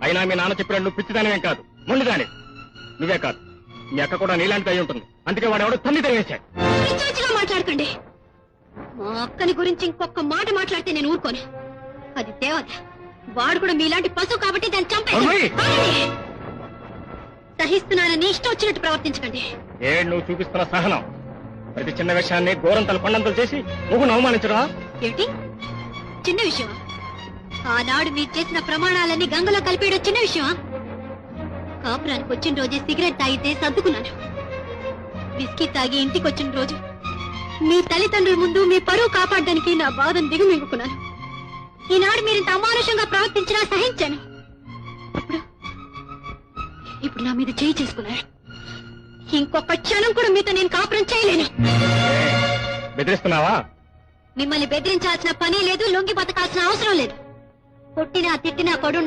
అయినా మీ నాన్న చెప్పినట్టు నువ్వు పిచ్చిదానివేం కాదు, మొండిదాని. నువ్వే కాదు, మీ అక్క కూడా నీలాంటిది అయి ఉంటుంది. అందుకే వాడు ఎవడో తల్లి తెలివేశాడు. మాట్లాడకండి. మా అక్కని గురించి ఇంకొక మాట మాట్లాడితే నేను ఊరుకోను. అది దేవత. వాడు కూడా మీలాంటి పశువు కాబట్టి దాన్ని చంపేసి సహిస్తున్నానని ఇష్టం వచ్చినట్టు ప్రవర్తించకండి. నువ్వు చూపిస్తున్న సహనం ప్రతి చిన్న విషయాన్ని గోరంతలు కొండంతలు చేసి నువ్వు అవమానించరా? ఏంటి చిన్న విషయమా? ఆనాడు మీరు చేసిన ప్రమాణాలన్నీ గంగలో కలిపేయడం చిన్న విషయమా? కాపురానికి వచ్చిన రోజే సిగరెట్ తాగితే సర్దుకున్నాను. విస్కీ తాగి ఇంటికి వచ్చిన రోజు మీ తల్లిదండ్రుల ముందు మీ పరువు కాపాడడానికి నా బాధను దిగుమింగుకున్నాను. ఈనాడు మీరు ఇంత అమానుషంగా ప్రవర్తించినా సహించాను. ఇప్పుడు నా మీద చేయి చేసుకున్నారు. ఇంకొక క్షణం కూడా మీతో నేను కాపురం చేయలేను. బెదిరిస్తున్నావా? మిమ్మల్ని బెదిరించాల్సిన పని లేదు, లొంగి బతకాల్సిన అవసరం లేదు. కొట్టినా తిట్టినా కొడుండ